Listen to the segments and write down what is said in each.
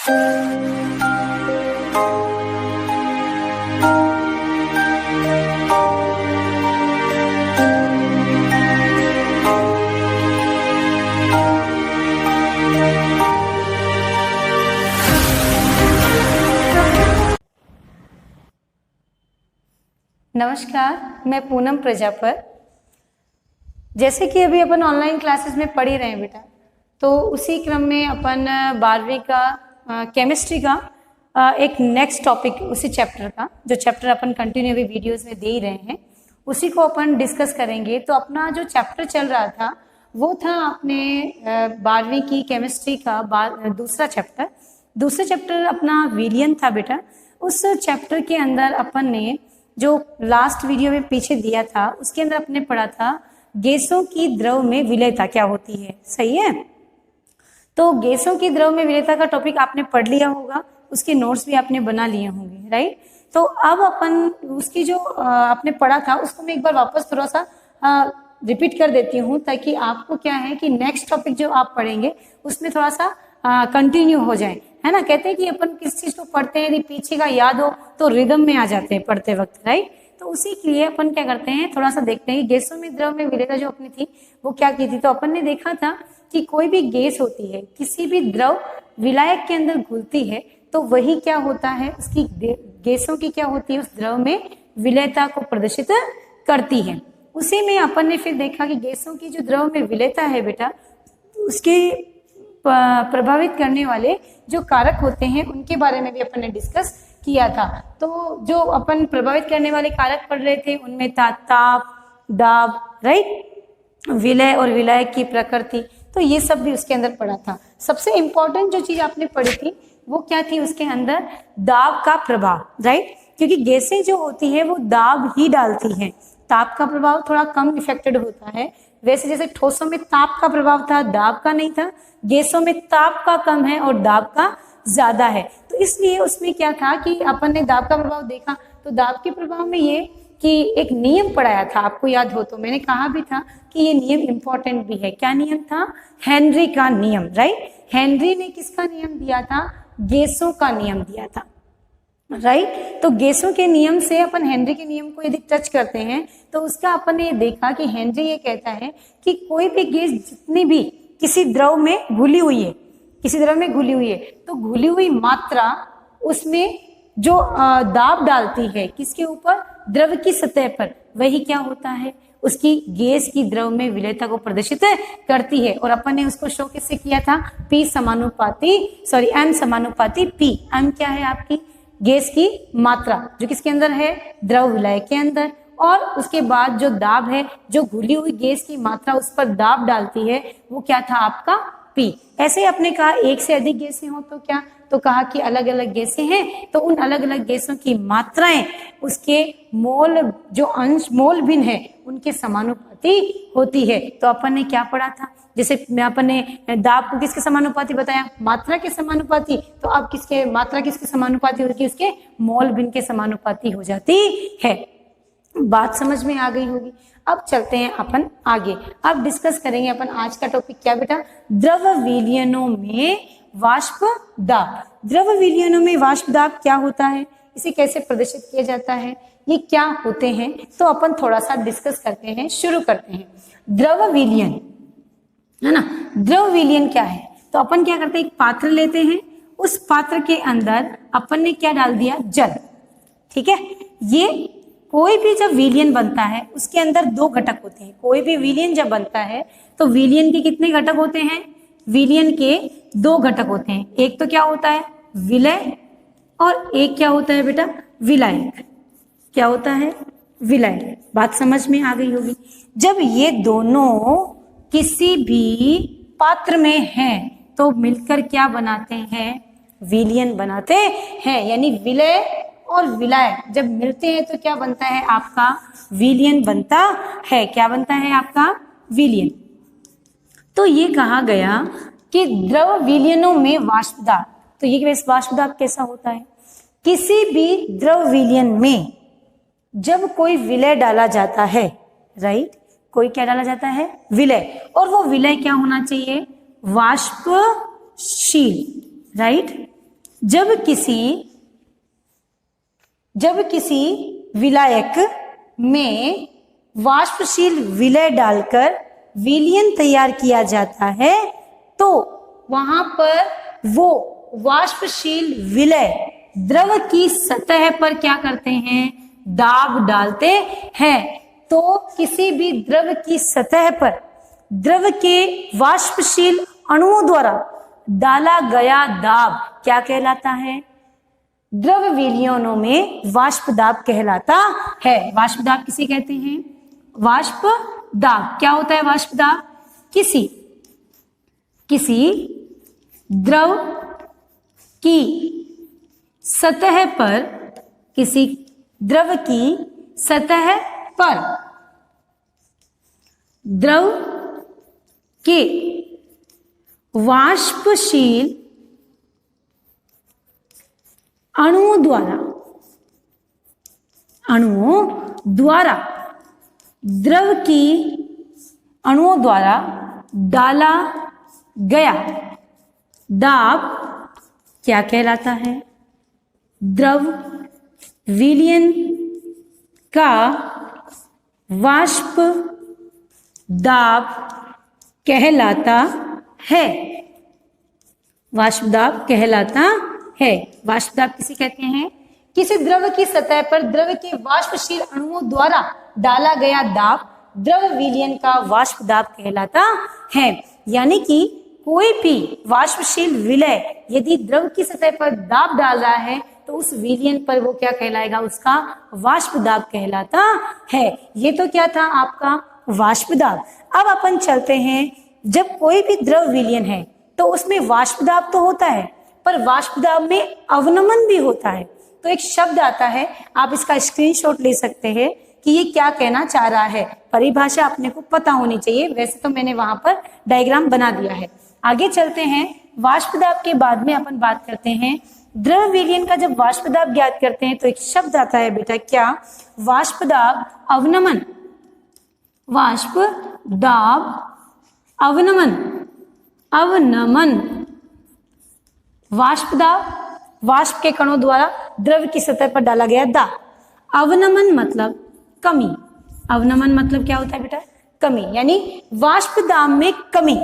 नमस्कार, मैं पूनम प्रजापत। जैसे कि अभी अपन ऑनलाइन क्लासेस में पढ़ ही रहे हैं बेटा, तो उसी क्रम में अपन 12वीं का केमिस्ट्री का एक नेक्स्ट टॉपिक, उसी चैप्टर का जो चैप्टर अपन कंटिन्यू अभी वीडियोस में दे ही रहे हैं, उसी को अपन डिस्कस करेंगे। तो अपना जो चैप्टर चल रहा था वो था अपने 12वीं की केमिस्ट्री का दूसरा चैप्टर अपना विलयन था बेटा। उस चैप्टर के अंदर अपन ने जो लास्ट वीडियो में पीछे दिया था उसके अंदर अपने पढ़ा था गैसों की द्रव में विलयता क्या होती है। सही है, तो गैसों की द्रव में विलयता का टॉपिक आपने पढ़ लिया होगा, उसके नोट्स भी आपने बना लिए होंगे, राइट। तो अब अपन उसकी जो आपने पढ़ा था उसको मैं एक बार वापस थोड़ा सा रिपीट कर देती हूँ, ताकि आपको क्या है कि नेक्स्ट टॉपिक जो आप पढ़ेंगे उसमें थोड़ा सा कंटिन्यू हो जाए, है ना। कहते हैं कि अपन किस चीज को पढ़ते हैं यदि पीछे का याद हो तो रिदम में आ जाते हैं पढ़ते वक्त, राइट। तो उसी के लिए अपन क्या करते हैं, थोड़ा सा देखते हैं कि गैसों में द्रव में विलयता जो अपनी थी वो क्या की थी। तो अपन ने देखा था कि कोई भी गैस होती है, किसी भी द्रव विलायक के अंदर घुलती है तो वही क्या होता है, उसकी गैसों की क्या होती है, उस द्रव में विलयता को प्रदर्शित करती है। उसी में अपन ने फिर देखा कि गैसों की जो द्रव में विलयता है बेटा, उसके प्रभावित करने वाले जो कारक होते हैं उनके बारे में भी अपन ने डिस्कस किया था। तो जो अपन प्रभावित करने वाले कारक पढ़ रहे थे उनमें था ताप, दाब, राइट, विलय और विलायक की प्रकृति, तो ये सब भी उसके अंदर पढ़ा था। सबसे इंपॉर्टेंट जो चीज आपने पढ़ी थी वो क्या थी, उसके अंदर दाब का प्रभाव, राइट, क्योंकि गैसें जो होती है वो दाब ही डालती हैं। ताप का प्रभाव थोड़ा कम इफेक्टेड होता है, वैसे जैसे ठोसों में ताप का प्रभाव था, दाब का नहीं था, गैसों में ताप का कम है और दाब का ज्यादा है। तो इसलिए उसमें क्या था कि अपन ने दाब का प्रभाव देखा, तो दाब के प्रभाव में ये कि एक नियम पढ़ाया था, आपको याद हो तो मैंने कहा भी था कि ये नियम इंपॉर्टेंट भी है। क्या नियम था, हेनरी का नियम, राइट। हेनरी ने किसका नियम दिया था, गैसों का नियम दिया था, राइट। तो गैसों के नियम से अपन हेनरी के नियम को यदि टच करते हैं तो उसका अपन ने ये देखा कि हेनरी ये कहता है कि कोई भी गैस जितनी भी किसी द्रव में घुली हुई है, तो घुली हुई मात्रा उसमें जो दाब डालती है किसके ऊपर, द्रव की सतह पर, वही क्या होता है, उसकी गैस की द्रव में विलयता को प्रदर्शित करती है। और अपन ने उसको शो किससे किया था, एम समानुपाती पी। एम क्या है, आपकी गैस की मात्रा जो किसके अंदर है, द्रव विलायक के अंदर, और उसके बाद जो दाब है, जो घुली हुई गैस की मात्रा उस पर दाब डालती है, वो क्या था आपका पी। ऐसे आपने कहा एक से अधिक गैसें हो तो क्या, तो कहा कि अलग अलग गैसें हैं तो उन अलग अलग गैसों की मात्राएं उसके मोल, जो अंश मोल भिन्न है उनके समानुपाती होती है। तो अपन ने क्या पढ़ा था, जैसे अपन ने दाब को किसके समानुपाती बताया, मात्रा के समानुपाती, तो अब किसके, मात्रा किसके समानुपाती होगी, उसके मोल भिन्न के समानुपाती हो जाती है। बात समझ में आ गई होगी। अब चलते हैं अपन आगे, अब डिस्कस करेंगे अपन आज का टॉपिक क्या बेटा, द्रव विलयनों में वाष्प दाब। द्रव विलयनों में वाष्प दाब क्या होता है, इसे कैसे प्रदर्शित किया जाता है, ये क्या होते हैं, तो अपन थोड़ा सा डिस्कस करते हैं, शुरू करते हैं। द्रव विलयन, है ना, द्रव विलयन क्या है, तो अपन क्या करते हैं, एक पात्र लेते हैं, उस पात्र के अंदर अपन ने क्या डाल दिया, जल, ठीक है। ये कोई भी जब विलयन बनता है उसके अंदर दो घटक होते हैं। कोई भी विलयन जब बनता है तो विलयन के कितने घटक होते हैं, विलयन के दो घटक होते हैं। एक तो क्या होता है, विलय, और एक क्या होता है बेटा, विलायक। क्या होता है, विलायक। बात समझ में आ गई होगी। जब ये दोनों किसी भी पात्र में हैं तो मिलकर क्या बनाते हैं, विलयन बनाते हैं। यानी विलय और विलायक जब मिलते हैं तो क्या बनता है, आपका विलयन बनता है। क्या बनता है, आपका विलयन। तो ये कहा गया कि द्रव विलयनों में वाष्पदाब, तो ये वाष्पदाब कैसा होता है, किसी भी द्रव विलयन में जब कोई विलय डाला जाता है, राइट, कोई क्या डाला जाता है, विलय, और वो विलय क्या होना चाहिए, वाष्पशील, राइट, जब किसी विलायक में वाष्पशील विलय डालकर विलयन तैयार किया जाता है तो वहां पर वो वाष्पशील विलय द्रव की सतह पर क्या करते हैं, दाब डालते हैं। तो किसी भी द्रव की सतह पर द्रव के वाष्पशील अणुओं द्वारा डाला गया दाब क्या कहलाता है, द्रव विलयनों में वाष्प दाब कहलाता है। वाष्प दाब किसे कहते हैं, वाष्प दाब। क्या होता है वाष्प दाब, किसी द्रव की सतह पर, किसी द्रव की सतह पर द्रव के वाष्पशील अणुओं द्वारा डाला गया दाब क्या कहलाता है, द्रव विलयन का वाष्प दाब कहलाता है। वाष्प दाब कहलाता है। वाष्प दाब किसे कहते हैं, किसी द्रव की सतह पर द्रव के वाष्पशील अणुओं द्वारा डाला गया दाब द्रव विलयन का वाष्प दाब कहलाता है। यानी कि कोई भी वाष्पशील विलय यदि द्रव की सतह पर दाब डाल रहा है तो उस विलयन पर वो क्या कहलाएगा, उसका वाष्प दाब कहलाता है। ये तो क्या था आपका वाष्प दाब। अब अपन चलते हैं, जब कोई भी द्रव विलयन है तो उसमें वाष्प दाब तो होता है पर वाष्प दाब में अवनमन भी होता है। तो एक शब्द आता है, आप इसका स्क्रीनशॉट ले सकते हैं कि ये क्या कहना चाह रहा है। परिभाषा अपने को पता होनी चाहिए, वैसे तो मैंने वहां पर डायग्राम बना दिया है। आगे चलते हैं, वाष्प दाब के बाद में अपन बात करते हैं द्रव विलयन का। जब वाष्प दाब ज्ञात करते हैं तो एक शब्द आता है बेटा, क्या, वाष्प दाब अवनमन। वाष्प दाब अवनमन, वाष्प दाब वाष्प के कणों द्वारा द्रव की सतह पर डाला गया दाब। अवनमन मतलब कमी। अवनमन मतलब क्या होता है बेटा, कमी, यानी वाष्प दाब में कमी।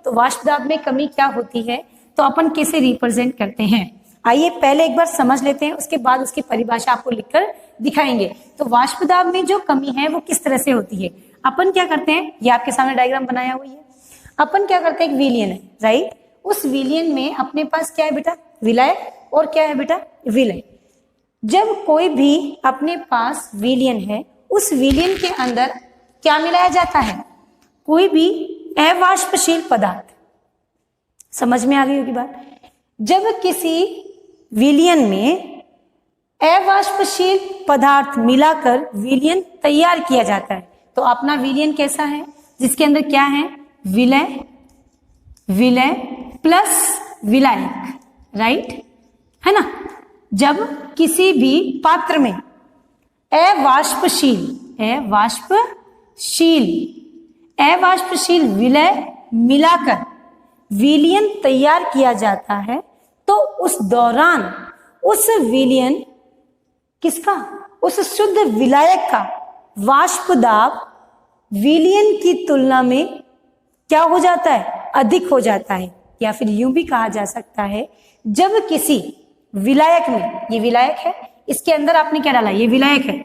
तो वाष्प दाब में कमी क्या होती है, तो अपन कैसे रिप्रेजेंट करते हैं, आइए पहले एक बार समझ लेते हैं, उसके बाद उसकी परिभाषा आपको लिखकर दिखाएंगे। तो वाष्प दाब में जो कमी है वो किस तरह से होती है। अपन क्या करते हैं, ये आपके सामने डायग्राम बनाया हुआ है। अपन क्या करते हैं, एक विलयन है, राइट। उस विलयन में अपने पास क्या है बेटा, विलायक, और क्या है बेटा, विलय। जब कोई भी अपने पास विलयन है, उस विलयन के अंदर क्या मिलाया जाता है, कोई भी अवाष्पशील पदार्थ। समझ में आ गई होगी बात। जब किसी विलयन में अवाष्पशील पदार्थ मिलाकर विलयन तैयार किया जाता है, तो अपना विलयन कैसा है, जिसके अंदर क्या है, विलय प्लस विलायक, राइट है ना। जब किसी भी पात्र में अवाष्पशील विलय मिलाकर विलयन तैयार किया जाता है तो उस दौरान उस विलयन किसका, उस शुद्ध विलायक का वाष्प दाब विलयन की तुलना में क्या हो जाता है, अधिक हो जाता है। या फिर यूं भी कहा जा सकता है, जब किसी विलायक में, ये विलायक है, इसके अंदर आपने क्या डाला, ये विलायक है,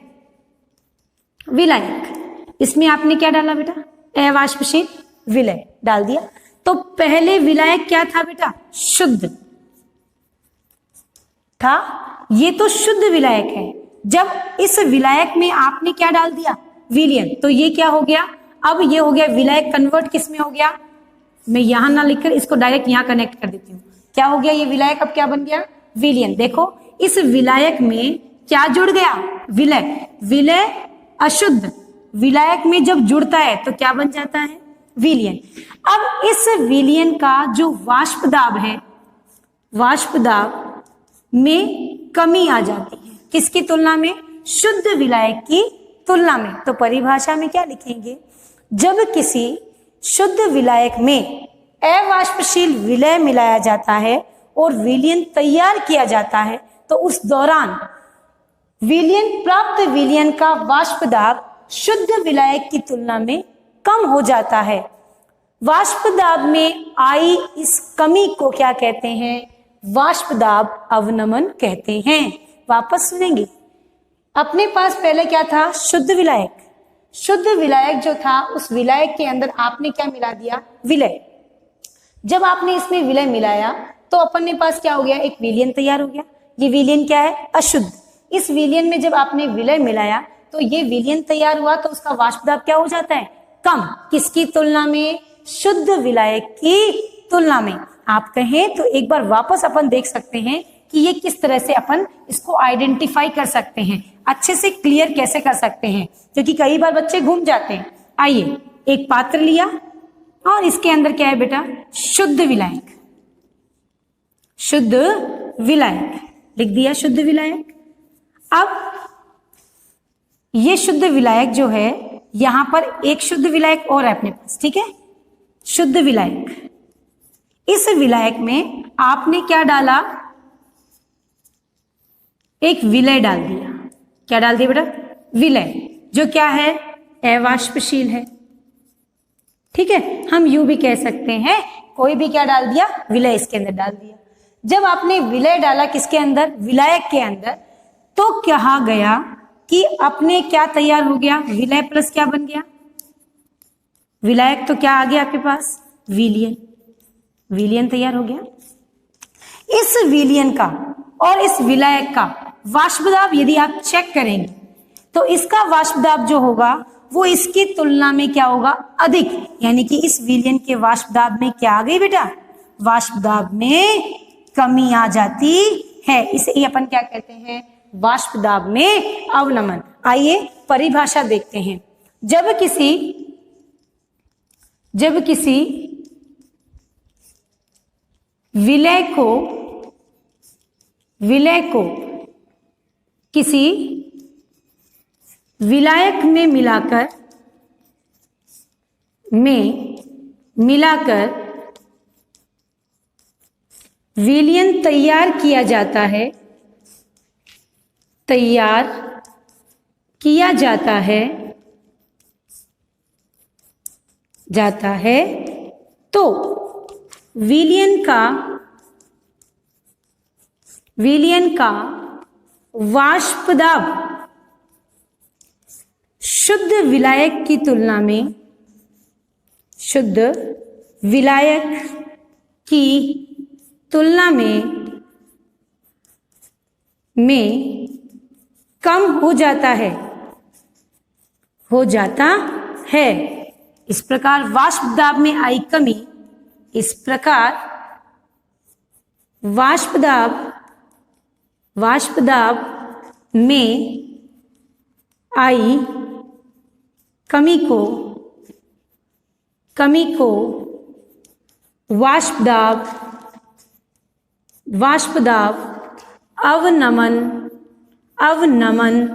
विलायक, इसमें आपने क्या डाला बेटा, अवाष्पशील विलय डाल दिया। तो पहले विलायक क्या था बेटा, शुद्ध था, ये तो शुद्ध विलायक है। जब इस विलायक में आपने क्या डाल दिया, विलयन, तो ये क्या हो गया, अब ये हो गया विलायक कन्वर्ट किस में हो गया, मैं यहां ना लिखकर इसको डायरेक्ट यहां कनेक्ट कर देती हूँ। क्या हो गया, ये विलायक अब क्या बन गया, विलयन। देखो इस विलायक में क्या जुड़ गया, विलय अशुद्ध, विलायक में जब जुड़ता है तो क्या बन जाता है, विलयन। अब इस विलयन का जो वाष्प दाब है, वाष्प दाब में कमी आ जाती है, किसकी तुलना में, शुद्ध विलायक की तुलना में। तो परिभाषा में क्या लिखेंगे, जब किसी शुद्ध विलायक में अवाष्पशील विलय मिलाया जाता है और विलयन तैयार किया जाता है तो उस दौरान प्राप्त विलयन का वाष्प दाब शुद्ध विलायक की तुलना में कम हो जाता है। वाष्प दाब में आई इस कमी को क्या कहते हैं? वाष्प दाब अवनमन कहते हैं। वापस सुनेंगे, अपने पास पहले क्या था? शुद्ध विलायक। शुद्ध विलायक जो था उस विलायक के अंदर आपने क्या मिला दिया? विलय। जब आपने इसमें विलय मिलाया तो अपने पास क्या हो गया? एक विलयन तैयार हो गया। ये विलयन क्या है? अशुद्ध। इस विलयन में जब आपने विलय मिलाया तो ये विलयन तैयार हुआ तो उसका वाष्प दाब क्या हो जाता है? कम। किसकी तुलना में? शुद्ध विलायक की तुलना में। आप कहें तो एक बार वापस अपन देख सकते हैं कि ये किस तरह से अपन इसको आइडेंटिफाई कर सकते हैं, अच्छे से क्लियर कैसे कर सकते हैं, क्योंकि कई बार बच्चे घूम जाते हैं। आइए, एक पात्र लिया और इसके अंदर क्या है बेटा? शुद्ध विलायक। शुद्ध विलायक लिख दिया, शुद्ध विलायक। अब ये शुद्ध विलायक जो है, यहां पर एक शुद्ध विलायक और है अपने पास, ठीक है? शुद्ध विलायक। इस विलायक में आपने क्या डाला? एक विलय डाल दिया। क्या डाल दिया बेटा? विलय, जो क्या है? अवाष्पशील है। ठीक है, हम यूं भी कह सकते हैं, कोई भी क्या डाल दिया? विलय इसके अंदर डाल दिया। जब आपने विलय डाला किसके अंदर? विलायक के अंदर, तो कहा गया कि अपने क्या तैयार हो गया? विलय प्लस क्या बन गया? विलायक। तो क्या आ गया आपके पास? विलयन। विलयन तैयार हो गया। इस विलयन का और इस विलायक का वाष्प दाब यदि आप चेक करेंगे तो इसका वाष्प दाब जो होगा वो इसकी तुलना में क्या होगा? अधिक। यानी कि इस विलयन के वाष्प दाब में क्या आ गई बेटा? वाष्प दाब में कमी आ जाती है। इसे ही अपन क्या कहते हैं? वाष्प दाब में अवनमन। आइए परिभाषा देखते हैं। जब किसी विलय को किसी विलायक में मिलाकर विलयन तैयार किया जाता है, तो विलयन का वाष्प दाब शुद्ध विलायक की तुलना में कम हो जाता है। इस प्रकार वाष्प दाब में आई कमी, इस प्रकार वाष्प दाब में आई कमी को वाष्प दाब अवनमन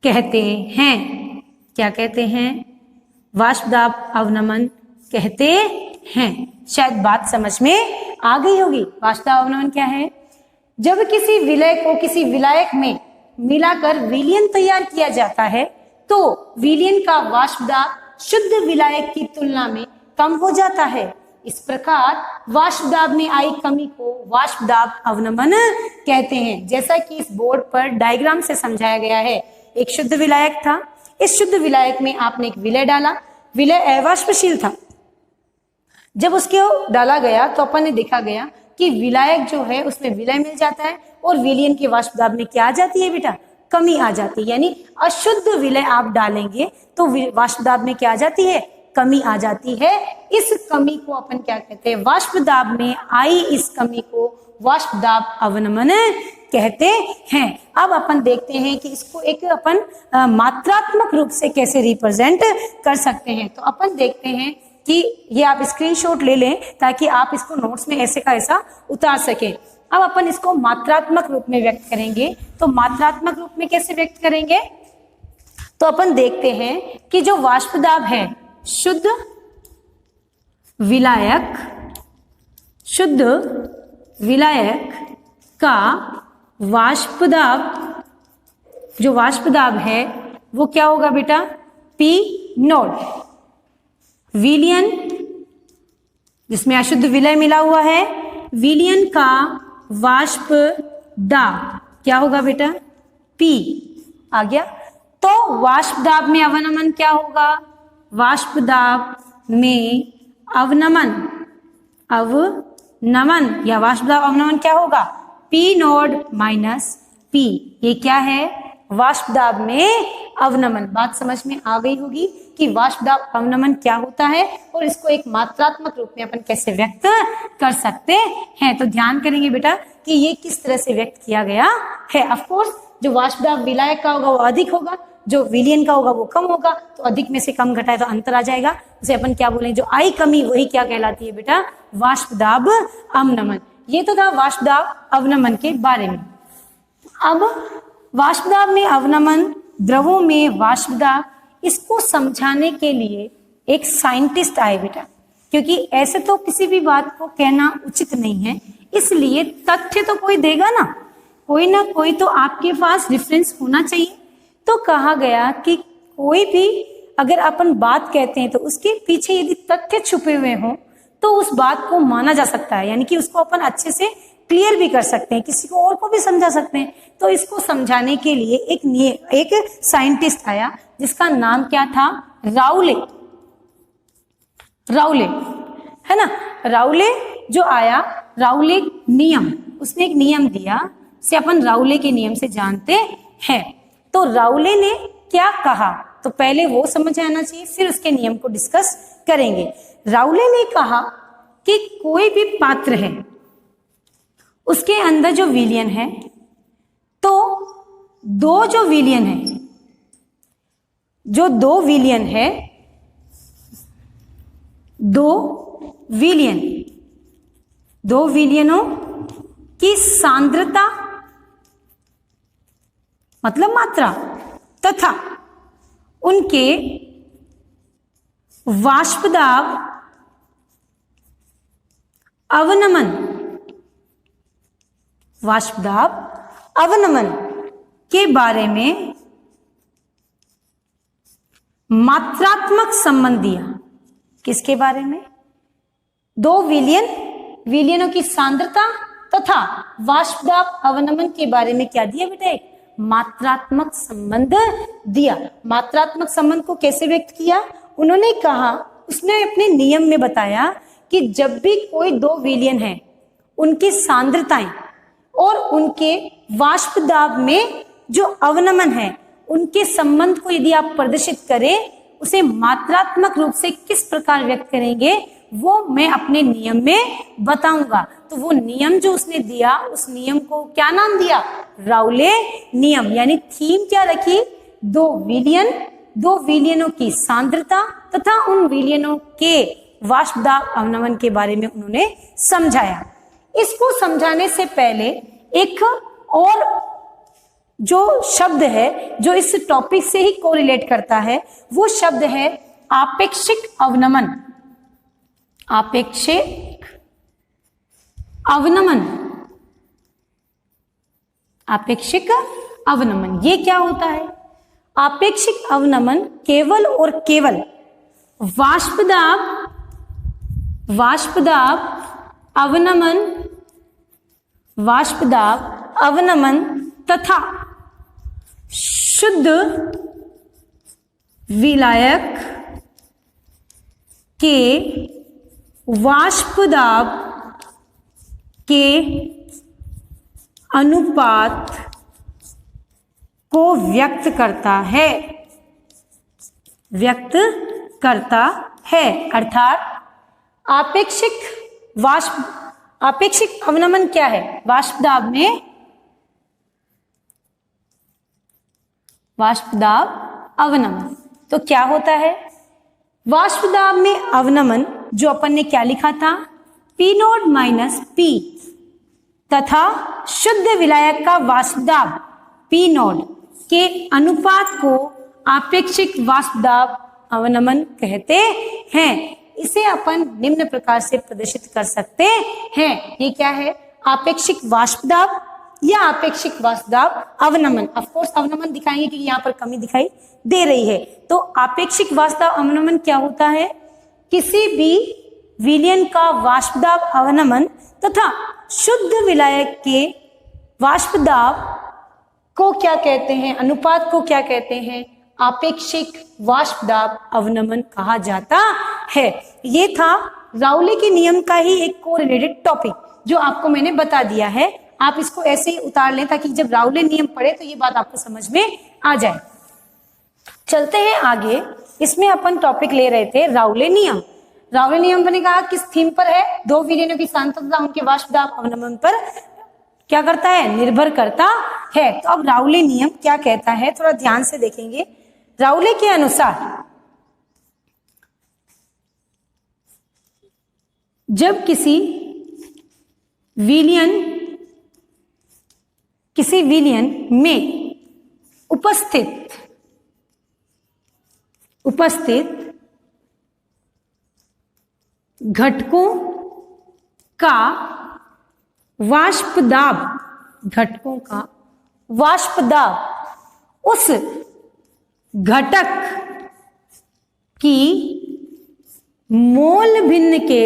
कहते हैं। क्या कहते हैं? वाष्प दाब अवनमन कहते हैं। शायद बात समझ में आ गई होगी। वाष्प दाब अवनमन क्या है? जब किसी विलय को किसी विलायक में मिलाकर विलयन तैयार किया जाता है तो विलयन का वाष्प दाब शुद्ध विलायक की तुलना में कम हो जाता है। इस प्रकार वाष्प दाब में आई कमी को वाष्प दाब अवनमन कहते हैं। जैसा कि इस बोर्ड पर डायग्राम से समझाया गया है, एक शुद्ध विलायक था। इस शुद्ध विलायक में आपने एक विलय डाला। विलय अवाष्पशील था। जब उसको डाला गया तो अपन ने देखा गया कि विलायक जो है उसमें विलय मिल जाता है और विलयन के वाष्प दाब में क्या आ जाती है बेटा? कमी आ जाती है। यानी अशुद्ध विलय आप डालेंगे तो वाष्प दाब में क्या आ जाती है? कमी आ जाती है। इस कमी को अपन क्या कहते हैं? वाष्प दाब में आई इस कमी को वाष्प दाब अवनमन कहते हैं। अब अपन देखते हैं कि इसको एक अपन मात्रात्मक रूप से कैसे रिप्रेजेंट कर सकते हैं। तो अपन देखते हैं कि ये आप स्क्रीनशॉट ले लें ताकि आप इसको नोट्स में ऐसे का ऐसा उतार सकें। अब अपन इसको मात्रात्मक रूप में व्यक्त करेंगे। तो मात्रात्मक रूप में कैसे व्यक्त करेंगे? तो अपन देखते हैं कि जो वाष्प दाब है शुद्ध विलायक का वाष्पदाब, जो वाष्पदाब है वो क्या होगा बेटा, पी नॉट। विलयन जिसमें अशुद्ध विलय मिला हुआ है, विलयन का वाष्पदाब क्या होगा बेटा, पी। आ गया। तो वाष्पदाब में अवनमन क्या होगा, वाष्पदाब में अवनमन, अवनमन या वाष्पदाब अवनमन क्या होगा, पी नॉट माइनस पी। ये क्या है, वाष्पदाब में अवनमन। बात समझ में आ गई होगी कि वाष्पदाब अवनमन क्या होता है और इसको एक मात्रात्मक रूप में अपन कैसे व्यक्त कर सकते हैं। तो ध्यान करेंगे बेटा कि ये किस तरह से व्यक्त किया गया है। ऑफ कोर्स जो वाष्पदाब विलायक का होगा वो अधिक होगा, जो विलयन का होगा वो कम होगा। तो अधिक में से कम घटाए तो अंतर आ जाएगा, उसे अपन क्या बोलेंगे, जो आई कमी वही क्या कहलाती है बेटा, वाष्पदाब अवनमन। ये तो था वाष्पदाब अवनमन के बारे में। अब वाष्पदाब में अवनमन, द्रवों में वाष्पदाब, इसको समझाने के लिए एक साइंटिस्ट आए बेटा, क्योंकि ऐसे तो किसी भी बात को कहना उचित नहीं है, इसलिए तथ्य तो कोई देगा ना कोई तो आपके पास रेफरेंस होना चाहिए। तो कहा गया कि कोई भी अगर अपन बात कहते हैं तो उसके पीछे यदि तथ्य छुपे हुए हों तो उस बात को माना जा सकता है, यानी कि उसको अपन अच्छे से क्लियर भी कर सकते हैं, किसी को और को भी समझा सकते हैं। तो इसको समझाने के लिए एक साइंटिस्ट आया जिसका नाम क्या था, राउले है ना। राउले जो आया, राउले नियम, उसने एक नियम दिया, से अपन राउले के नियम से जानते हैं। तो राउले ने क्या कहा, तो पहले वो समझ आना चाहिए, फिर उसके नियम को डिस्कस करेंगे। राउले ने कहा कि कोई भी पात्र है, उसके अंदर जो विलयन है, तो दो जो विलयन है, जो दो विलयन है, दो विलयनों की सांद्रता मतलब मात्रा तथा उनके वाष्पदाब अवनमन के बारे में मात्रात्मक संबंध दिया। किसके बारे में, दो विलयनों की सांद्रता तथा वाष्पदाब अवनमन के बारे में क्या दिया बेटा, एक मात्रात्मक संबंध दिया। मात्रात्मक संबंध को कैसे व्यक्त किया, उन्होंने कहा, उसने अपने नियम में बताया कि जब भी कोई दो विलयन है, उनकी सांद्रताएं और उनके वाष्पदाब में जो अवनमन है, उनके संबंध को यदि आप प्रदर्शित करें, उसे मात्रात्मक रूप से किस प्रकार व्यक्त करेंगे वो मैं अपने नियम में बताऊंगा। तो वो नियम जो उसने दिया, उस नियम को क्या नाम दिया, राउले नियम। यानी थीम क्या रखी, दो विलयनों की सांद्रता तथा उन विलयनों के वाष्पदाब अवनमन के बारे में उन्होंने समझाया। इसको समझाने से पहले एक और जो शब्द है जो इस टॉपिक से ही कोरिलेट करता है, वो शब्द है आपेक्षिक अवनमन। आपेक्षिक अवनमन ये क्या होता है, आपेक्षिक अवनमन केवल और केवल वाष्पदाब अवनमन तथा शुद्ध विलायक के वाष्पदाब के अनुपात को व्यक्त करता है। अर्थात आपेक्षिक अवनमन क्या है, वाष्पदाब अवनमन। तो क्या होता है, वाष्पदाब में अवनमन जो अपन ने क्या लिखा था, पी नॉट माइनस पी तथा शुद्ध विलायक का वाष्पदाब पी नॉट के अनुपात को आपेक्षिक वाष्पदाब अवनमन कहते हैं। इसे अपन निम्न प्रकार से प्रदर्शित कर सकते हैं। ये क्या है, आपेक्षिक वाष्प दाब या आपेक्षिक वाष्प दाब अवनमन। ऑफ कोर्स अवनमन दिखाएंगे क्योंकि यहाँ पर कमी दिखाई दे रही है। तो आपेक्षिक वाष्प दाब अवनमन क्या होता है? किसी भी विलयन का वाष्प दाब अवनमन तथा शुद्ध विलायक के वाष्प दाब को क्या कहते हैं, अनुपात को क्या कहते हैं? आपेक्षिक वाष्प दाब अवनमन कहा जाता है। ये था राउले के नियम का ही एक कोरिलेटेड टॉपिक जो आपको मैंने बता दिया है। आप इसको ऐसे ही उतार लें ताकि जब राउले नियम पढ़े तो ये बात आपको समझ में आ जाए। चलते हैं आगे। इसमें अपन टॉपिक ले रहे थे राउले नियम। राउले नियम मैंने कहा किस थीम पर है? दो विलयनों की सांद्रता उनके वाष्प दाब अवनमन पर क्या करता है? निर्भर करता है। तो अब राउले नियम क्या कहता है, थोड़ा ध्यान से देखेंगे। राउले के अनुसार जब किसी विलयन में उपस्थित घटकों का वाष्प दाब उस घटक की मोल भिन्न के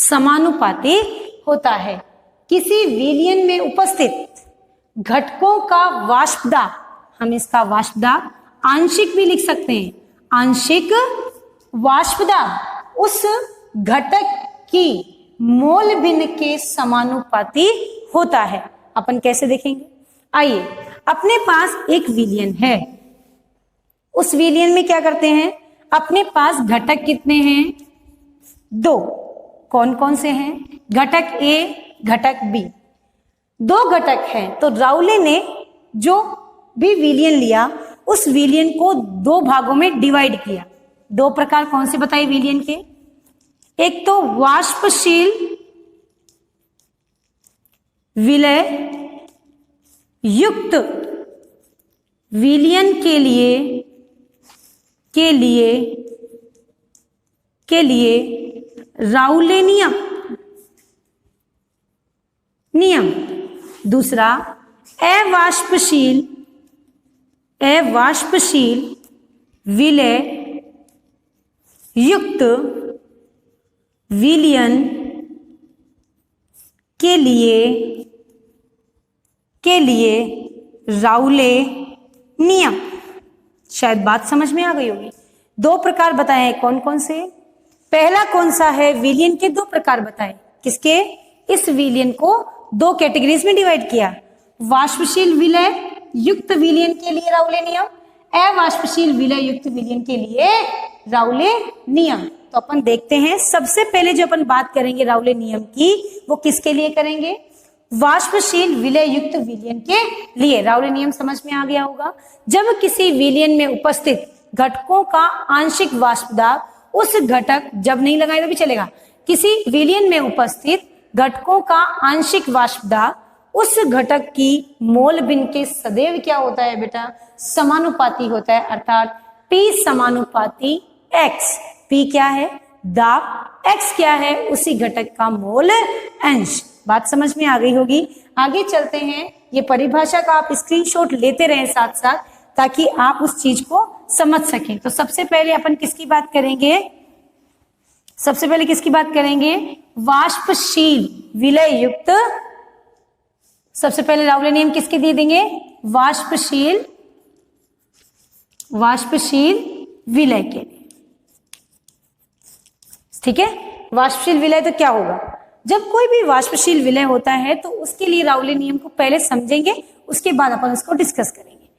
समानुपाती होता है। किसी विलयन में उपस्थित घटकों का वाष्प दाब, हम इसका वाष्प दाब आंशिक भी लिख सकते हैं, आंशिक वाष्प दाब उस घटक की मोल भिन्न के समानुपाती होता है। अपन कैसे देखेंगे? आइए, अपने पास एक विलयन है। उस विलयन में क्या करते हैं? अपने पास घटक कितने हैं? दो। कौन कौन से हैं? घटक ए, घटक बी। दो घटक हैं। तो राउले ने जो भी विलयन लिया उस विलयन को दो भागों में डिवाइड किया। दो प्रकार कौन से बताए विलयन के? एक तो वाष्पशील विलय युक्त विलयन के लिए राउले नियम। दूसरा अवाष्पशील विलय युक्त विलयन के लिए राउले नियम। शायद बात समझ में आ गई होगी। दो प्रकार बताए हैं। कौन कौन से? पहला कौन सा है? विलयन के दो प्रकार बताए। किसके? इस विलयन को दो कैटेगरीज में डिवाइड किया। वाष्पशील विलय युक्त विलयन के लिए राउले नियम, अवाष्पशील विलय युक्त विलयन के लिए राउले नियम। तो अपन देखते हैं, सबसे पहले जो अपन बात करेंगे राउले नियम की, वो किसके लिए करेंगे? वाष्पशील विलय युक्त विलयन के लिए। राउले नियम समझ में आ गया होगा। जब किसी विलयन में उपस्थित घटकों का आंशिक वाष्प दाब उस घटक, जब नहीं लगाए तो भी चलेगा, किसी विलयन में उपस्थित घटकों का आंशिक वाष्प दाब उस घटक की मोल भिन्न के सदैव क्या होता है बेटा? समानुपाती होता है। अर्थात P समानुपाती X। P क्या है? दाब। X क्या है? उसी घटक का मोल अंश। बात समझ में आ गई होगी। आगे चलते हैं। ये परिभाषा का आप स्क्रीनशॉट लेते रहें साथ साथ, ताकि आप उस चीज को समझ सकें। तो सबसे पहले अपन किसकी बात करेंगे? वाष्पशील विलय युक्त। सबसे पहले राउले नियम किसके दे देंगे? वाष्पशील विलय के लिए। ठीक है। वाष्पशील विलय तो क्या होगा? जब कोई भी वाष्पशील विलय होता है तो उसके लिए राउले नियम को पहले समझेंगे, उसके बाद अपन उसको डिस्कस करेंगे।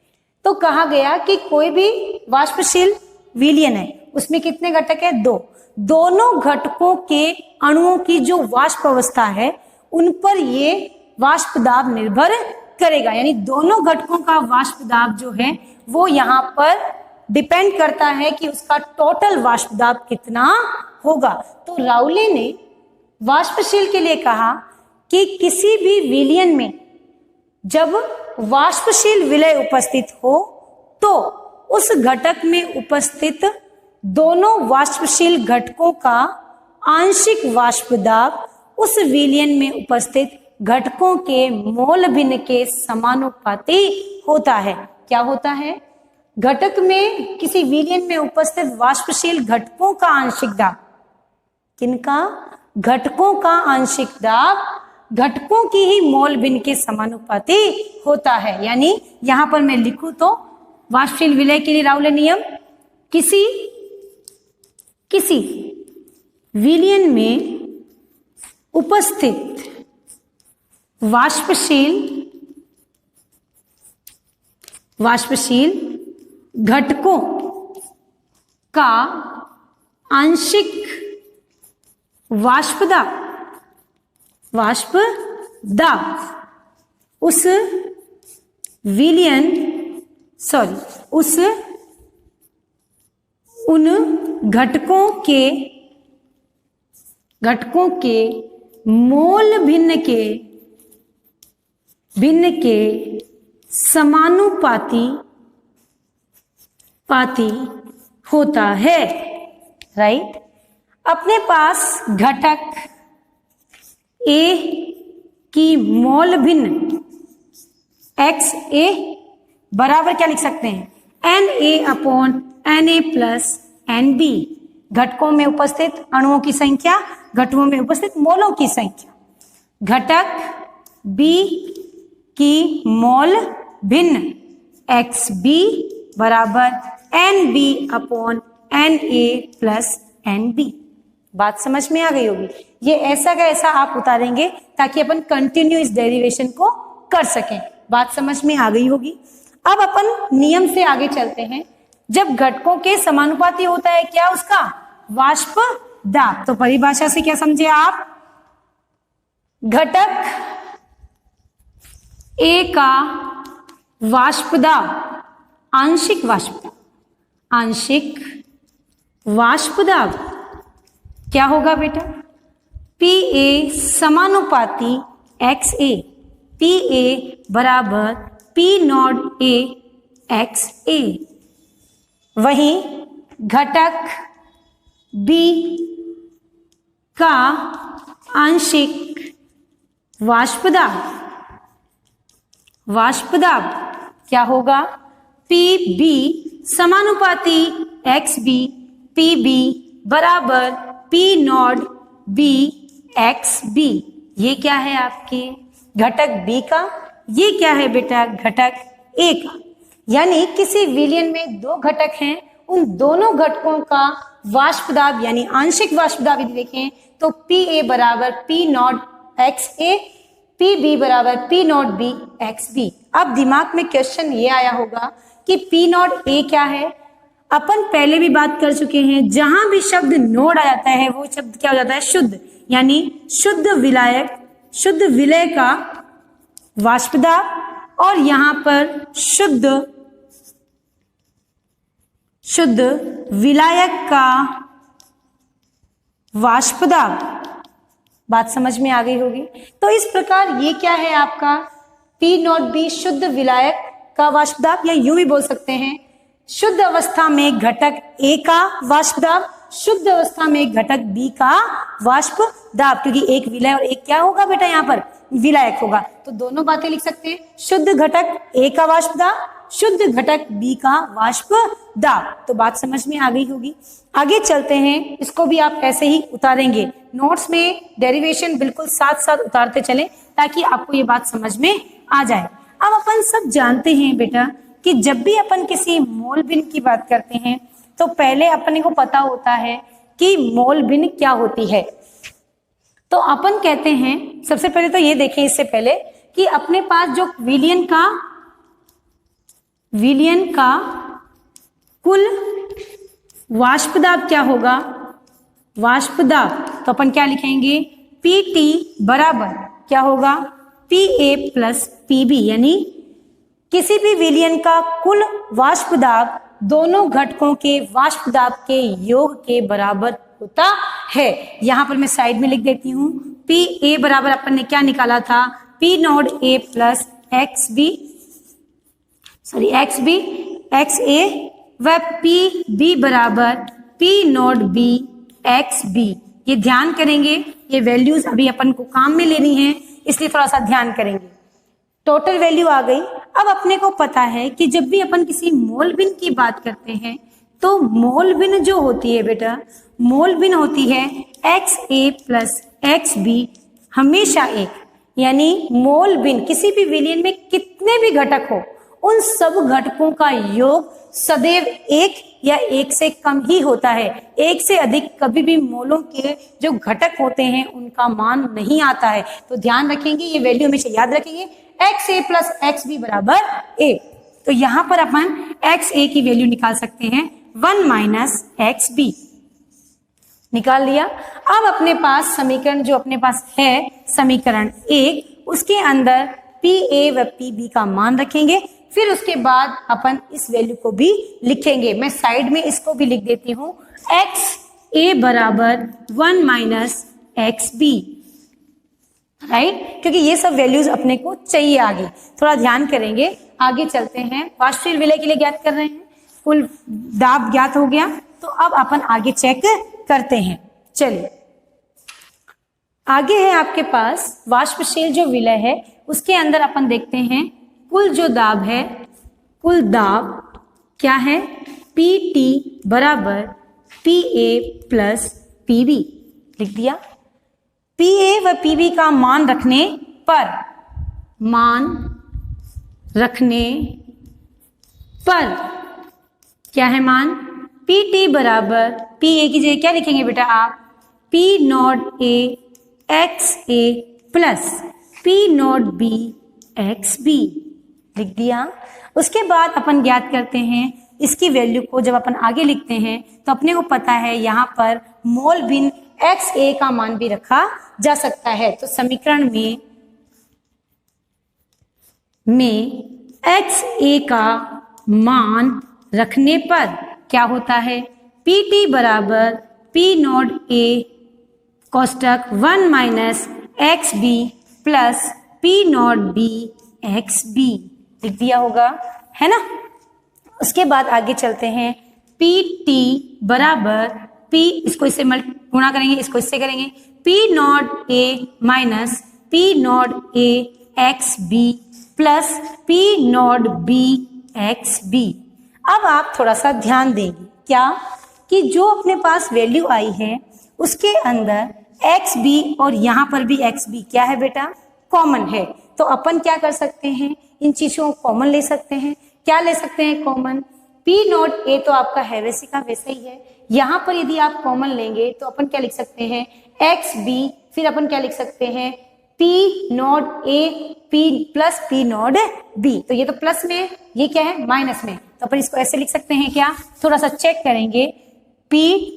तो कहा गया कि कोई भी वाष्पशील विलयन है, उसमें कितने घटक है? दो। दोनों घटकों के अणुओं की जो वाष्प अवस्था है उन पर ये वाष्प दाब निर्भर करेगा। यानी दोनों घटकों का वाष्प दाब जो है वो यहाँ पर डिपेंड करता है कि उसका टोटल वाष्प दाब कितना होगा। तो राउले ने वाष्पशील के लिए कहा कि किसी भी विलयन में जब वाष्पशील विलय उपस्थित हो तो उस घटक में उपस्थित दोनों वाष्पशील घटकों का आंशिक वाष्प दाब उस विलयन में उपस्थित घटकों के मोल भिन्न के समानुपाती होता है। क्या होता है? घटक में किसी विलयन में उपस्थित वाष्पशील घटकों का आंशिक दाब, किनका? घटकों का आंशिक दाब घटकों की ही मोल भिन्न के समानुपाती होता है। यानी यहां पर मैं लिखूं तो वाष्पशील विलय के लिए राउले नियम, किसी विलयन में उपस्थित वाष्पशील घटकों का आंशिक वाष्प दाब उस उन घटकों के मोल भिन्न के समानुपाती होता है। राइट? अपने पास घटक A की मोल भिन्न XA बराबर क्या लिख सकते हैं? NA/NA प्लस NB, घटकों में उपस्थित अणुओं की संख्या, घटकों में उपस्थित मोलों की संख्या। घटक B की मोल भिन्न XB बराबर NB/NA प्लस NB। बात समझ में आ गई होगी। ये ऐसा का ऐसा आप उतारेंगे ताकि अपन कंटिन्यू इस डेरिवेशन को कर सकें। बात समझ में आ गई होगी। अब अपन नियम से आगे चलते हैं। जब घटकों के समानुपाती होता है क्या? उसका वाष्प दाब। तो परिभाषा से क्या समझे आप? घटक A का वाष्प दाब, आंशिक वाष्प दाब क्या होगा बेटा? PA समानुपाती XA, PA बराबर P0A XA। वहीं घटक B का आंशिक वाष्प दाब क्या होगा? PB समानुपाती XB, PB बराबर P0B XB। ये क्या है आपके घटक B का, ये क्या है बेटा घटक A का। यानी किसी विलयन में दो घटक हैं, उन दोनों घटकों का वाष्प दाब यानी आंशिक वाष्प दाब यदि देखें तो PA बराबर P0 XA, PB बराबर P0 B XB। अब दिमाग में क्वेश्चन ये आया होगा कि P0 A क्या है? अपन पहले भी बात कर चुके हैं, जहां भी शब्द नोड आ जाता है वो शब्द क्या हो जाता है? शुद्ध, यानी शुद्ध विलय का वाष्प दाब और यहां पर शुद्ध विलायक का वाष्प दाब। बात समझ में आ गई होगी। तो इस प्रकार ये क्या है आपका P0B शुद्ध विलायक का वाष्प दाब, या यूं भी बोल सकते हैं शुद्ध अवस्था में घटक A का वाष्प दाब, शुद्ध अवस्था में घटक B का वाष्प दाब, क्योंकि एक विलय और एक क्या होगा बेटा यहाँ पर विलायक होगा। तो दोनों बातें लिख सकते हैं, शुद्ध घटक A का वाष्प दाब, शुद्ध घटक B का वाष्प दाब। तो बात समझ में आ गई होगी। आगे चलते हैं, इसको भी आप ऐसे ही उतारेंगे। नोट्स में डेरिवेशन बिल्कुल साथ साथ उतारते चलें ताकि आपको ये बात समझ में आ जाए। अब अपन सब जानते हैं बेटा कि जब भी अपन किसी मोल भिन्न की बात करते हैं तो पहले अपने को पता होता है कि मोल भिन्न क्या होती है। तो अपन कहते हैं, सबसे पहले तो ये देखें इससे पहले कि अपने पास जो विलयन का कुल वाष्प दाब क्या होगा? वाष्प दाब तो अपन क्या लिखेंगे? PT बराबर क्या होगा? PA प्लस PB, यानी किसी भी विलयन का कुल वाष्प दाब दोनों घटकों के वाष्प दाब के योग के बराबर होता है। यहां पर मैं साइड में लिख देती हूं, PA बराबर अपन ने क्या निकाला था? P0A plus XB, X B X A व पी बी बराबर P naught B x B. ये ध्यान करेंगे, ये वैल्यूज अभी अपन को काम में लेनी है, इसलिए थोड़ा सा ध्यान करेंगे। टोटल वैल्यू आ गई। अब अपने को पता है कि जब भी अपन किसी मोल बिन की बात करते हैं तो मोल बिन जो होती है बेटा, मोल बिन होती है X A plus X B हमेशा एक, यानी मोल बिन किसी भी विलयन में कितने भी घटक हो उन सब घटकों का योग सदैव एक या एक से कम ही होता है। एक से अधिक कभी भी मोलों के जो घटक होते हैं उनका मान नहीं आता है। तो ध्यान रखेंगे, ये वैल्यू हमेशा याद रखेंगे, x A plus X B बराबर ए। तो यहां पर अपन एक्स ए की वैल्यू निकाल सकते हैं 1 माइनस एक्स बी, निकाल लिया। अब अपने पास समीकरण जो अपने पास है समीकरण एक, उसके अंदर पी ए व पी बी का मान रखेंगे, फिर उसके बाद अपन इस वैल्यू को भी लिखेंगे। मैं साइड में इसको भी लिख देती हूं, एक्स ए बराबर 1 माइनस एक्स बी, राइट, क्योंकि ये सब वैल्यूज अपने को चाहिए आगे। थोड़ा ध्यान करेंगे, आगे चलते हैं। वाष्पशील विलय के लिए ज्ञात कर रहे हैं, कुल दाब ज्ञात हो गया, तो अब अपन आगे चेक करते हैं। चलिए आगे है आपके पास वाष्पशील जो विलय है, उसके अंदर अपन देखते हैं कुल जो दाब है, कुल दाब क्या है, पी टी बराबर P A plus P B, लिख दिया। पी ए व पी बी का मान रखने पर, मान रखने पर क्या है मान, पी टी बराबर पी ए की जगह क्या लिखेंगे बेटा आप, P naught A x A plus P naught B x B, लिख दिया। उसके बाद अपन ज्ञात करते हैं इसकी वैल्यू को, जब अपन आगे लिखते हैं तो अपने को पता है यहाँ पर मोल भिन्न एक्स ए का मान भी रखा जा सकता है। तो समीकरण में एक्स ए का मान रखने पर क्या होता है, पी टी बराबर पी नॉट ए कोष्टक 1 minus X B plus P naught B x B, लिख दिया होगा, है ना। उसके बाद आगे चलते हैं, पी टी बराबर पी, इसको इससे गुणा करेंगे, इसको इससे करेंगे, P naught A minus P naught A x B plus P naught B x B. अब आप थोड़ा सा ध्यान देंगे क्या, कि जो अपने पास वैल्यू आई है उसके अंदर एक्स बी और यहां पर भी एक्स बी क्या है बेटा, कॉमन है। तो अपन क्या कर सकते हैं, इन चीजों को कॉमन ले सकते हैं। क्या ले सकते हैं कॉमन, पी नॉट ए तो आपका है वैसे का वैसे ही है, यहां पर यदि आप कॉमन लेंगे तो अपन क्या लिख सकते हैं, एक्स बी, फिर अपन क्या लिख सकते हैं, P naught A P plus P naught B. तो ये तो प्लस में, ये क्या है माइनस में, तो अपन इसको ऐसे लिख सकते हैं क्या, थोड़ा सा चेक करेंगे। पी,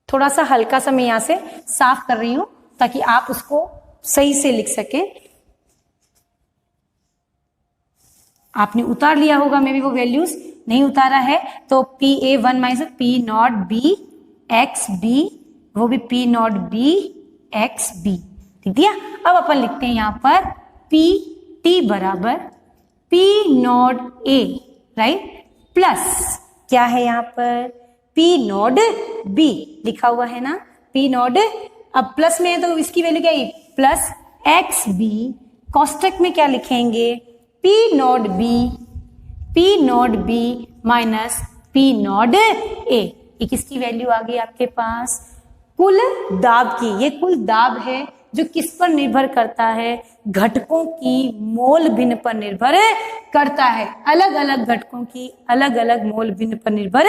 थोड़ा सा हल्का सा मैं यहां से साफ कर रही हूं ताकि आप उसको सही से लिख सकें। आपने उतार लिया होगा, मे भी वो वैल्यूज नहीं उतारा है, तो P A 1 minus P naught B x B, वो भी P naught B x B, ठीक दिया। अब अपन लिखते हैं यहां पर पी टी बराबर P naught A, right, plus क्या है यहां पर, पी नॉट बी लिखा हुआ है ना, पी नॉट, अब प्लस में है तो इसकी वैल्यू क्या है, प्लस एक्स बी, कोष्टक में क्या लिखेंगे, P naught B minus P naught A. ये किसकी वैल्यू आ गई आपके पास, कुल दाब की। ये कुल दाब है जो किस पर निर्भर करता है, घटकों की मोल भिन्न पर निर्भर करता है। अलग अलग घटकों की अलग अलग मोल भिन्न पर निर्भर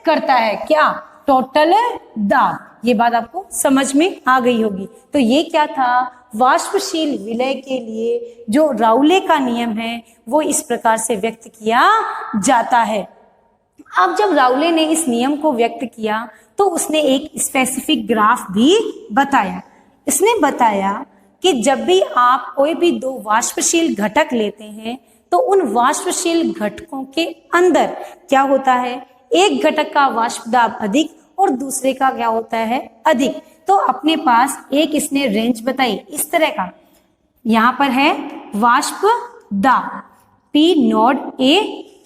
करता है, क्या, टोटल दाब। ये बात आपको समझ में आ गई होगी। तो ये क्या था, वाष्पशील विलय के लिए जो राउले का नियम है वो इस प्रकार से व्यक्त किया जाता है। अब जब राउले ने इस नियम को व्यक्त किया तो उसने एक स्पेसिफिक ग्राफ भी बताया। इसने बताया कि जब भी आप कोई भी दो वाष्पशील घटक लेते हैं तो उन वाष्पशील घटकों के अंदर क्या होता है, एक घटक का वाष्प दाब अधिक और दूसरे का क्या होता है, अधिक। तो अपने पास एक इसने रेंज बताई इस तरह का, यहाँ पर है वाष्प दाब। पी नॉट ए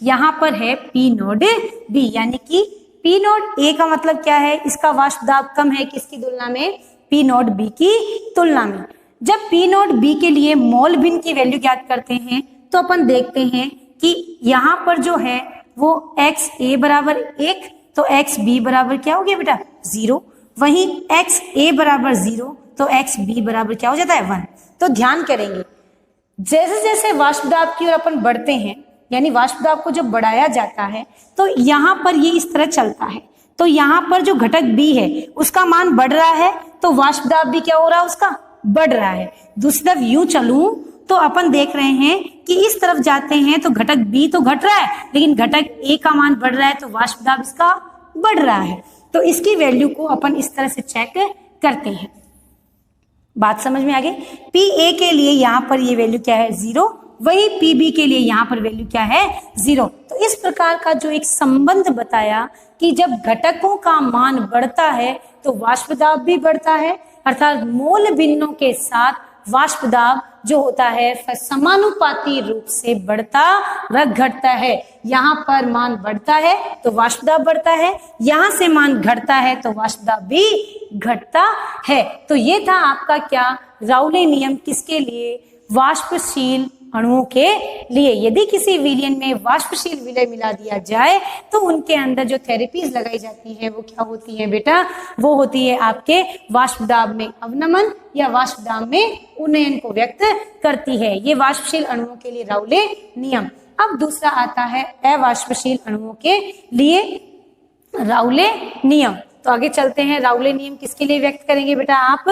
यहाँ पर है पी नॉट बी, यानी कि पी नॉट ए का मतलब क्या है, इसका वाष्प दाब कम है किसकी तुलना में, पी नॉट बी की तुलना में। जब पी नॉट बी के लिए मोल भिन्न की वैल्यू ज्ञात करते हैं तो अपन देखते हैं कि यहाँ पर जो है वो एक्स ए बराबर 1, तो एक्स बी बराबर क्या हो गया बेटा 0, वहीं एक्स ए बराबर 0 तो एक्स बी बराबर क्या हो जाता है 1। तो ध्यान करेंगे जैसे जैसे वाष्प दाब की ओर अपन बढ़ते हैं, यानी वाष्प दाब को जब बढ़ाया जाता है तो यहाँ पर ये इस तरह चलता है, तो यहाँ पर जो घटक बी है उसका मान बढ़ रहा है तो वाष्प दाब भी क्या हो रहा है उसका बढ़ रहा है। दूसरी तरफ यूं चलूं तो अपन देख रहे हैं कि इस तरफ जाते हैं तो घटक बी तो घट रहा है लेकिन घटक ए का मान बढ़ रहा है तो वाष्प दाब इसका बढ़ रहा है। तो इसकी वैल्यू को अपन इस तरह से चेक करते हैं। बात समझ में आ गई। पी ए के लिए यहाँ पर ये वैल्यू क्या है 0, वही पी बी के लिए यहाँ पर वैल्यू क्या है 0। तो इस प्रकार का जो एक संबंध बताया कि जब घटकों का मान बढ़ता है तो वाष्प दाब भी बढ़ता है, अर्थात मोल भिन्नों के साथ वाष्प दाब जो होता है समानुपाती रूप से बढ़ता व घटता है। यहाँ पर मान बढ़ता है तो वाष्प दाब बढ़ता है, यहाँ से मान घटता है तो वाष्प दाब भी घटता है। तो ये था आपका क्या राउले नियम, किसके लिए, वाष्पशील अणुओं के लिए। यदि किसी विलयन में वाष्पशील विलय मिला दिया जाए तो उनके अंदर जो थेरेपीज लगाई जाती है वो क्या होती है बेटा, वो होती है आपके वाष्प दाब में अवनमन या वाष्प दाब में उन्नयन को व्यक्त करती है। ये वाष्पशील अणुओं के लिए राउले नियम। अब दूसरा आता है अवाष्पशील अणुओं के लिए राउले नियम। तो आगे चलते हैं, राउले नियम किसके लिए व्यक्त करेंगे बेटा आप,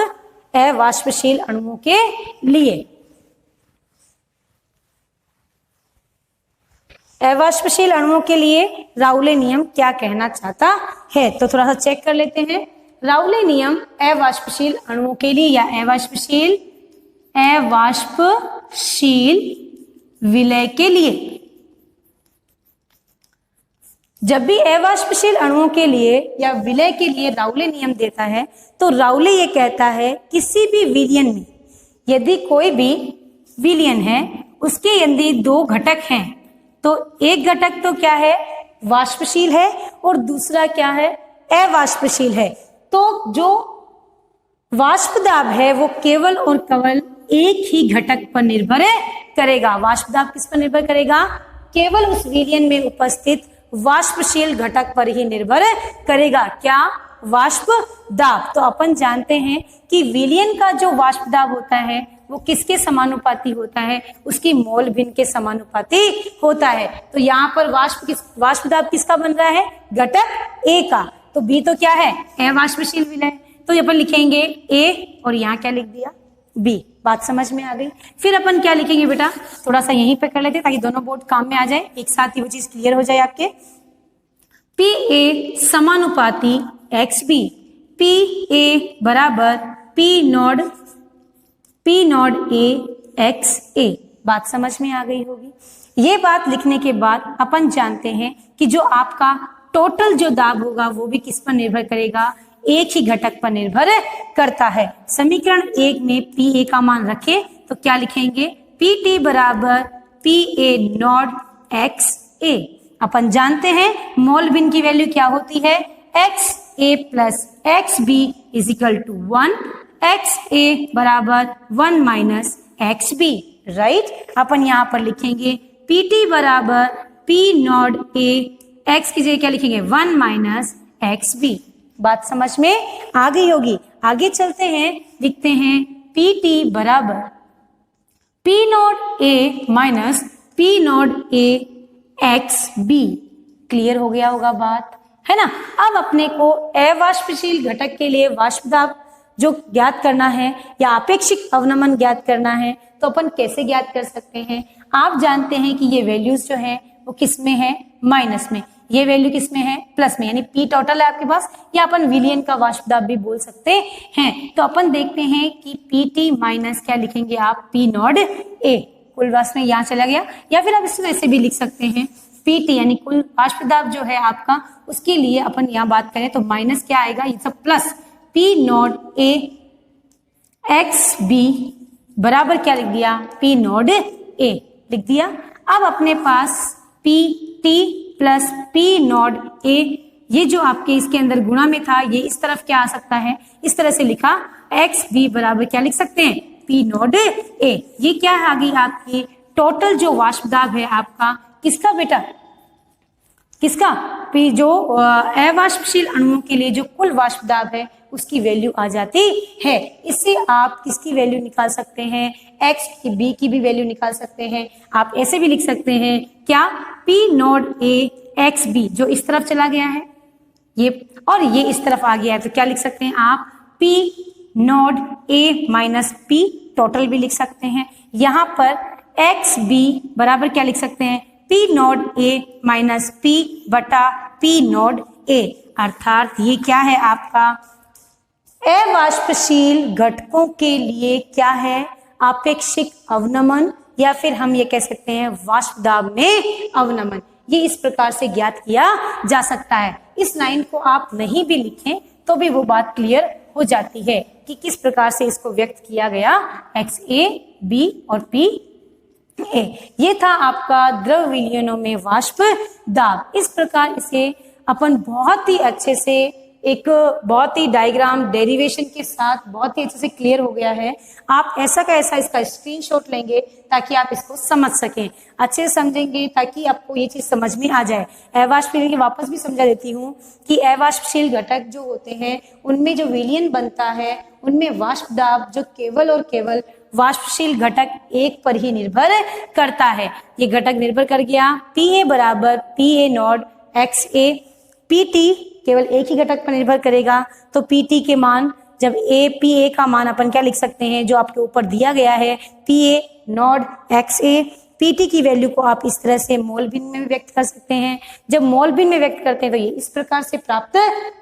अवाष्पशील अणुओं के लिए। अवाष्पशील अणुओं के लिए राउले नियम क्या कहना चाहता है, तो थोड़ा सा चेक कर लेते हैं। राउले नियम अवाष्पशील अणुओं के लिए या अवाष्पशील विलय के लिए। जब भी अवाष्पशील अणुओं के लिए या विलय के लिए राउले नियम देता है तो राउले ये कहता है किसी भी विलयन में यदि कोई भी विलयन है उसके यदि दो घटक हैं तो एक घटक तो क्या है वाष्पशील है और दूसरा क्या है अवाष्पशील है, तो जो वाष्प दाब है वो केवल और केवल एक ही घटक पर निर्भर करेगा। वाष्प दाब किस पर निर्भर करेगा, केवल उस विलयन में उपस्थित वाष्पशील घटक पर ही निर्भर करेगा। क्या, वाष्प दाब। तो अपन जानते हैं कि विलयन का जो वाष्प दाब होता है वो किसके समानुपाती होता है, उसकी मोल भिन्न के समानुपाती होता है। तो यहाँ पर वाष्प दाब किसका बन रहा है, घटक ए का, तो बी तो क्या है अवाष्पशील विलय, तो अपन लिखेंगे ए और यहाँ क्या लिख दिया बी। बात समझ में आ गई। फिर अपन क्या लिखेंगे बेटा, थोड़ा सा यहीं पे कर लेते ताकि दोनों बोर्ड काम में आ जाए, एक साथ ही वो चीज क्लियर हो जाए आपके। पी ए समानुपाती एक्स बी, पी ए बराबर पी नॉट ए एक्स ए। बात समझ में आ गई होगी। ये बात लिखने के बाद अपन जानते हैं कि जो आपका टोटल जो दाब होगा वो भी किस पर निर्भर करेगा, एक ही घटक पर निर्भर करता है। समीकरण 1 में पी ए का मान रखें तो क्या लिखेंगे, पी टी बराबर P A naught X A. अपन जानते हैं मोल भिन्न की वैल्यू क्या होती है, X A plus X B is equal to 1, X A बराबर 1 माइनस एक्स बी, राइट। अपन यहाँ पर लिखेंगे पी टी बराबर पी नॉट ए एक्स की जगह क्या लिखेंगे 1 माइनस एक्स बी। बात समझ में आ गई होगी। आगे चलते हैं, लिखते हैं पी टी बराबर P naught A minus P naught A x B. Clear हो गया होगा बात, है ना। अब अपने को अवाष्पशील घटक के लिए वाष्प दाब जो ज्ञात करना है या अपेक्षिक अवनमन ज्ञात करना है तो अपन कैसे ज्ञात कर सकते हैं। आप जानते हैं कि ये वैल्यूज जो है वो किस में है, माइनस में, ये वैल्यू किस में है, प्लस में, यानी पी टोटल है आपके पास, या अपन विलयन का वाष्प दाब भी बोल सकते हैं। तो अपन देखते हैं कि पी टी माइनस क्या लिखेंगे आप, पी नॉट ए, कुल वाष्प में यहाँ चला गया, या फिर आप इसे वैसे भी लिख सकते हैं पी टी यानी कुल वाष्प दाब जो है आपका, उसके लिए अपन यहाँ बात करें तो माइनस क्या आएगा, ये सब plus P naught A x B बराबर क्या लिख दिया, पी नॉट ए। लिख दिया। अब अपने पास P T plus P naught A, ये जो आपके इसके अंदर गुणा में था ये इस तरफ क्या आ सकता है, इस तरह से लिखा एक्स बी बराबर क्या लिख सकते हैं, पी नॉट ए। ये क्या है आ गई आपकी टोटल जो वाष्प दाब है आपका, किसका बेटा, किसका, पी जो अवाष्पशील अणुओं के लिए जो कुल वाष्प दाब है उसकी वैल्यू आ जाती है। इससे आप किसकी वैल्यू निकाल सकते हैं, एक्स की बी की भी वैल्यू निकाल सकते हैं। आप ऐसे भी लिख सकते हैं क्या, P naught A x B जो इस तरफ चला गया है ये, और ये इस तरफ आ गया है, तो क्या लिख सकते हैं आप, P naught A minus P total भी लिख सकते हैं। यहाँ पर एक्स बी बराबर क्या लिख सकते हैं, P naught A minus P बटा पी नॉट ए, अर्थात ये क्या है आपका अवाष्पशील घटकों के लिए क्या है, आपेक्षिक अवनमन, या फिर हम ये कह सकते हैं वाष्प दाब में अवनमन। ये इस प्रकार से ज्ञात किया जा सकता है। इस लाइन को आप नहीं भी लिखें तो भी वो बात क्लियर हो जाती है कि किस प्रकार से इसको व्यक्त किया गया, एक्स ए बी और पी ए। ये था आपका द्रव विलयनों में वाष्प दाब। इस प्रकार इसे अपन बहुत ही अच्छे से एक बहुत ही डायग्राम डेरिवेशन के साथ बहुत ही अच्छे से क्लियर हो गया है। आप ऐसा का ऐसा इसका स्क्रीनशॉट लेंगे ताकि आप इसको समझ सकें, अच्छे से समझेंगे ताकि आपको ये चीज समझ में आ जाए। अवाष्पशील की वापस भी समझा देती हूँ कि अवाष्पशील घटक जो होते हैं उनमें जो विलयन बनता है उनमें वाष्प दाब जो केवल और केवल वाष्पशील घटक एक पर ही निर्भर करता है। ये घटक निर्भर कर गया पी ए बराबर P A naught X A, P T केवल एक ही घटक पर निर्भर करेगा, तो पी टी के मान जब ए पी ए का मान अपन क्या लिख सकते हैं जो आपके ऊपर दिया गया है, P A naught X A. P T की वैल्यू को आप इस तरह से मोल भिन्न में व्यक्त कर सकते हैं। जब मोल भिन्न में व्यक्त करते हैं तो ये इस प्रकार से प्राप्त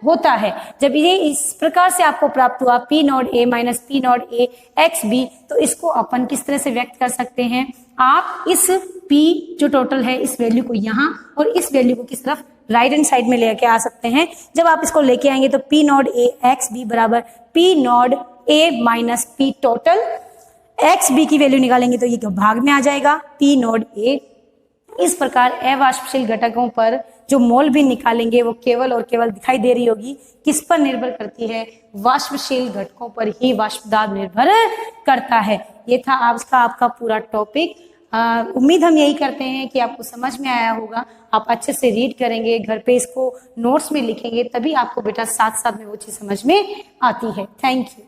होता है। जब ये इस प्रकार से आपको प्राप्त हुआ P naught A minus P naught A x B, तो इसको अपन किस तरह से व्यक्त कर सकते हैं, आप इस पी जो टोटल है इस वैल्यू को यहाँ और इस वैल्यू को किस तरफ, राइट हैंड साइड में लेके आ सकते हैं। जब आप इसको लेके आएंगे तो P naught A x B बराबर P naught A minus P total, X B की वैल्यू निकालेंगे तो ये भाग में आ जाएगा पी नॉट ए। इस प्रकार अवाष्पशील घटकों पर जो मोल भी निकालेंगे वो केवल और केवल दिखाई दे रही होगी किस पर निर्भर करती है, वाष्पशील घटकों पर ही वाष्प दाब निर्भर करता है। ये था आज का आपका पूरा टॉपिक। उम्मीद हम यही करते हैं कि आपको समझ में आया होगा। आप अच्छे से रीड करेंगे, घर पे इसको नोट्स में लिखेंगे, तभी आपको बेटा साथ साथ में वो चीज समझ में आती है। Thank you.